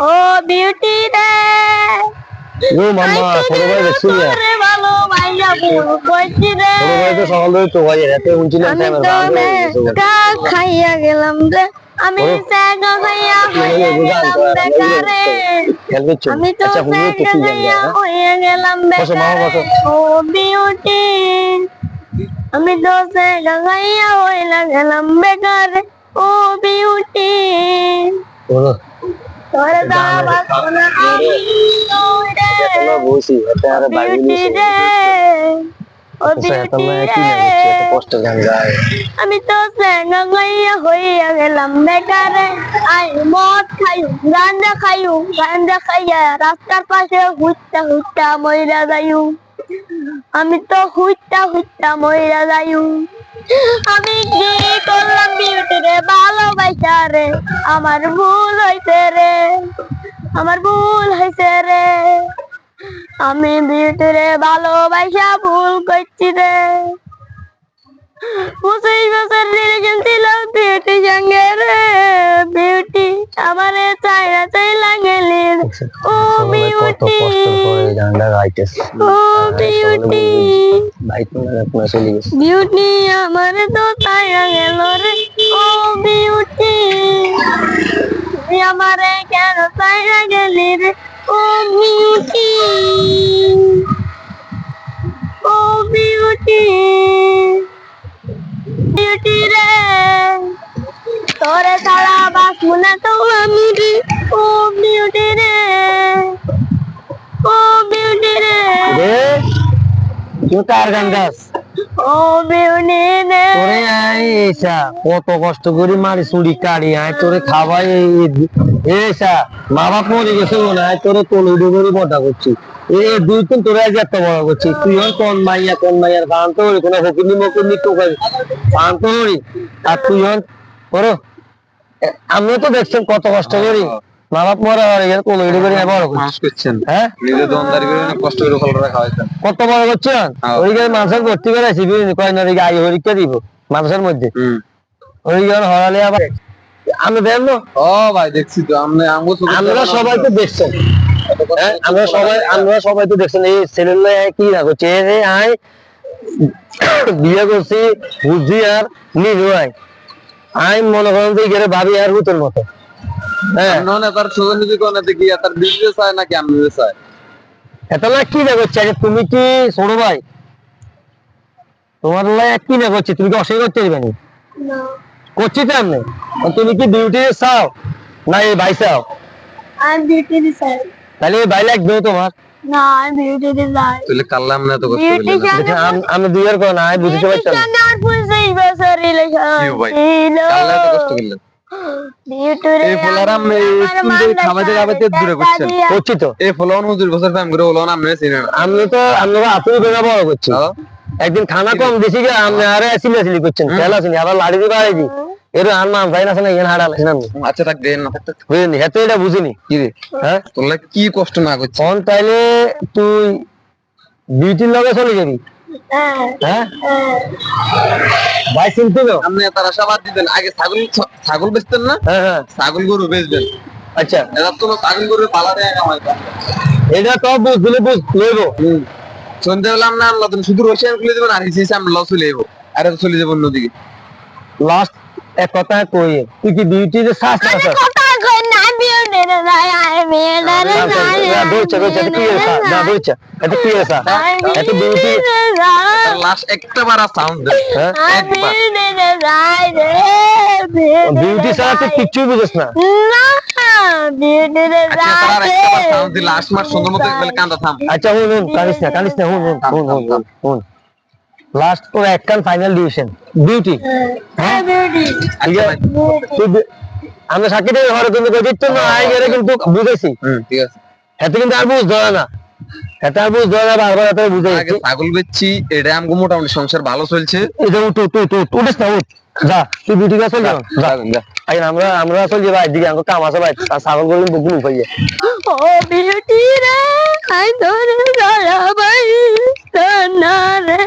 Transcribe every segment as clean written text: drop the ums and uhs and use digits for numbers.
ও beauty রে ও মামা ছোট ভাই দেখছি না তোরে ভালো ভাইয়া ভুল কইছি রে ছোট ভাই তো সকাল থেকে তো ভাই রাতে উনছিলাম আমি তো কা খাইয়া গেলাম রে আমি সাগা খাইয়া হইয়া গেলাম বেকারে আমি তো সাগা খাইয়া হইয়া গেলাম বেকারে ও বিউটি আমি তো সাগা খাইয়া হইয়া গেলাম বেকারে ও বিউটি তোরে দাবা সোনা আমি তোরে বসি এটা আর বাইরে রে ও বিউটি রে আমি তো সাগা খাইয়া হইয়া গেলাম বেকারে আই মদ খাইউ গাঞ্জা খাইয়া রাস্তার পাশে হুইটা হুইটা মইরা যাইউ আমি তো হুইটা মইরা যাইউ আমি কি করলাম বিউটি রে ভালোবাসা রে আমার ভুল হইছে রে আমি বিউটি রে ভালোবাসা ভুল করছি রে 25 বছর রিলেশন ছিল বিউটি সঙ্গে রে বিউটি আমারে চাইলা গেলি ও বিউটি ও বিউটি বিউটি আমারে তো চাইলা গেল রে ও বিউটি তুই আমারে কেন চাইলা গেলি রে ও বিউটি ও বিউটি বিউটি রে তোরে ছাড়া বাঁচবো না তো আমি রে ও বিউটি রে ও বিউটি রে তুই কার গান গাস ও বিউটি রে তোরে আই এসা কত কষ্ট করে মারি চুরি কাড়ি আয় তোরে খাওয়াই এসা মা বাপ মরে গেছে না তোরে তোলে ডুবরি বড় করছি এই দুই দিন তোরে আজ এত বড় করছি তুই কোন মাইয়ার শান্ত হরি কোনো হকিনি মকুনি টোকাই শান্ত হরি আর তুই করো আমিও তো দেখছেন কত কষ্ট করি মা বাপ মরা হয়ে গেল তোলে ডুবরি বড় করছেন হ্যাঁ নিজে দোকানদারি করে অনেক কষ্ট করে ফলটা খাওয়াইছেন কত বড় করছেন ওই গায়ে মানুষের ভর্তি করে আছি কয় না আই হরিকা দিব মানুষের মধ্যে ওই গান হরালে আবার আমি দেখবো ও ভাই দেখছি তো আমরা সবাই তো দেখছেন আমরা সবাই তো দেখছেন এই ছেলেগুলো কি না করছে আয় বিয়ে করছি বুঝি আর নিজ আই মনে করেন যে গেলে ভাবি আর হুতের মতো হ্যাঁ তার ছোট নিজে কোন দেখি তার বিজনেস চায় নাকি আমি চাই এত না কি না করছে তুমি কি ছোট ভাই তোমার কি না করছে তুমি কি অস্বীকার করতে পারবে না করছি তো আমি তুমি কি বিউটি চাও না এই ভাই চাও আমি বিউটি চাই তাহলে এই ভাই লাগবে তোমার না আমি বিউটি চাই তাহলে কাল্লাম না তো কষ্ট আমি দুইয়ের কোন না বুঝতে পারছি না আর 25 বছর রিলেশন কি ভাই কাল্লা তো কষ্ট করলেন এই ফলারাম এই খাবাতে খাবাতে দূরে করছেন করছি তো এই ফলান হুজুর বছর টাইম করে হলো না আমরা চিনি না আমি তো আমরা আপনি বেনা বড় করছি একদিন খানা কম বেশি গিয়ে আপনি আরে সিলি করছেন খেলা শুনি আবার লাড়ি দিয়ে বাড়াই দি এর আর নাম ভাই না শুনে এখানে হাড়াল না আচ্ছা থাক দেন না বুঝলি এত এটা বুঝিনি কি রে হ্যাঁ তোমরা কি কষ্ট না করছিস কোন তাইলে তুই বিউটির লগে চলে যাবি হ্যাঁ ভাই চিনতে তো আপনি তার আশাবাদ দিবেন আগে ছাগল বেচতেন না হ্যাঁ ছাগল গরু বেচবেন আচ্ছা এটা তো ছাগল গরু পালা দেয় কামাইতা এটা তো বুঝলে বুঝ লইবো সন্ধ্যাবেলা আমরা আনলাম শুধু রসিয়ান খুলে দেবেন আর হিসেবে আমরা লস চলে যাবো আর চলে যাবো অন্যদিকে লাস্ট এক কথা কই তুই কি বিউটির শ্বাস আছে কথা কই না বিউটি রে আই মেলারে না দৌড়ছে কি আছে না দৌড়ছে এটা কি আছে এটা বিউটি লাস্ট একটা বার সাউন্ড দে একবার বিউটি ছাড়া তুই কিচ্ছু বুঝিস না বিউটি রে তার একটা বার সাউন্ড দি লাস্ট মাস সুন্দর মতো একবার কান্দা থাম আচ্ছা হুন কানিস না হুন লাস্ট তো একখান ফাইনাল ডিসিশন বিউটি হ্যাঁ বিউটি আমরা সাক্ষী থেকে ঘরে কিন্তু দিচ্ছ না আই গেলে কিন্তু বুঝেছি ঠিক আছে এত কিন্তু আর বুঝ ধরে না এত আর বুঝ ধরে না বারবার এত বুঝে আগে ছাগল বেচছি এটা আমগো মোটামুটি সংসার ভালো চলছে এটা উঠিস না উঠ যা তুই বিউটি কাছে চল যা আগে আমরা চল যাই দিকে আমাকে কাম আছে ভাই ছাগল করলে বুকুল উপাইয়ে ও বিউটি রে আই ধরে যারা ভাই না রে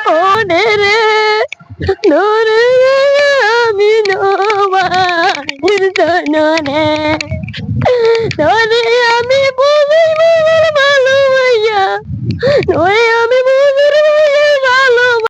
ও রে ধরে আমি শোনো রে তোরে আমি বুঝি মনের ভালোবাসা